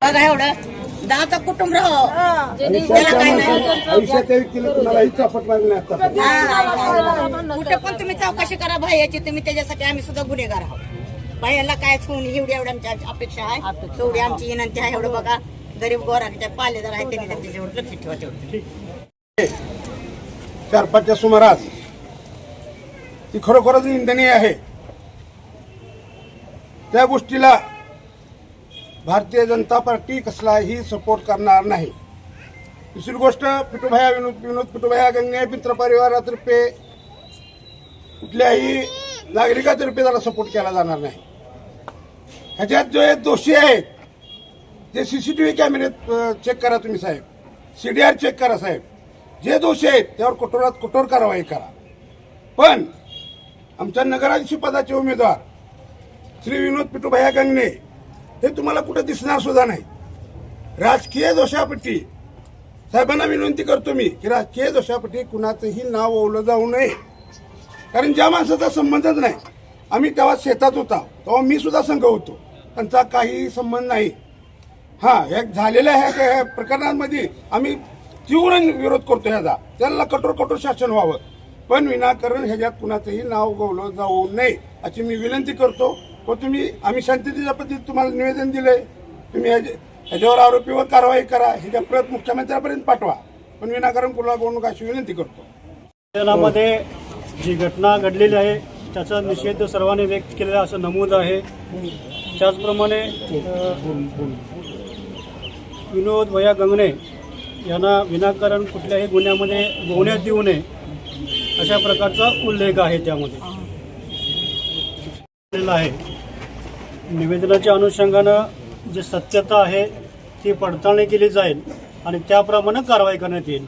बघा एवढं दहाचं कुटुंब कुठे पण तुम्ही चौकशी करा भाईयाची, तुम्ही त्याच्यासाठी आम्ही सुद्धा गुन्हेगार आहोत. भाईयाला काय एवढी आमची अपेक्षा आहे, तेवढी आमची विनंती आहे. एवढं बघा गरीब गोराच्या पालेदार आहेत, त्यांनी त्यांच्यावर लक्ष ठेवा. तेवढं 4-5च्या सुमारास ती खरोखरच निंदनीय आहे. त्या गोष्टीला भारतीय जनता पार्टी कसलाही सपोर्ट करणार नाही. दुसरी गोष्ट, विनोद पिटूभैया गंगे मित्र परिवारातर्फे कुठल्याही नागरिकातर्फे त्याला सपोर्ट केला जाणार नाही. ह्याच्यात जे दोषी आहेत ते CCTV कॅमेरे चेक करा तुम्ही साहेब, CDR चेक करा साहेब. जे दोषी आहेत त्यावर कठोरात कठोर कारवाई करा. पण आमच्या नगराध्यक्ष पदाचे उमेदवार श्री विनोद पिटूभैया गंगे हे तुम्हाला कुठे दिसणार सुद्धा नाही. राजकीय दोषापट्टी साहेबांना विनंती करतो मी की राजकीय दोषापट्टी कुणाचंही नाव ओवलं जाऊ नये. कारण ज्या माणसाचा संबंधच नाही, आम्ही तेव्हा शेतात होता तेव्हा मी सुद्धा संघ होतो, त्यांचा काही संबंध नाही. ह्या झालेल्या ह्या प्रकरणांमध्ये आम्ही तीव्र विरोध करतो ह्याचा. त्यांना कठोर शासन व्हावं, पण विनाकारण ह्याच्यात कुणाचंही नाव गवलं जाऊ नये अशी मी विनंती करतो. व आम्ही शांततेच्या पद्धतीत तुम्हाला निवेदन दिलंय, तुम्ही ह्याच्यावर आरोपीवर कारवाई करा, ह्याच्या प्रत मुख्यमंत्र्यांपर्यंत पाठवा, पण विनाकारण कुणाला बोलू नका अशी विनंती करतो. मध्ये जी घटना घडलेली आहे त्याचा निषेध सर्वांनी व्यक्त केलेला असं नमूद आहे. त्याचप्रमाणे विनोद भैया गंगणे यांना विनाकारण कुठल्याही गुन्ह्यामध्ये गोवण्यात देऊ नये अशा प्रकारचा उल्लेख आहे त्यामध्ये आहे. निवेदनाच्या अनुषंगानं जी सत्यता आहे ती पडताळणी केली जाईल आणि त्याप्रमाणे कारवाई करण्यात येईल.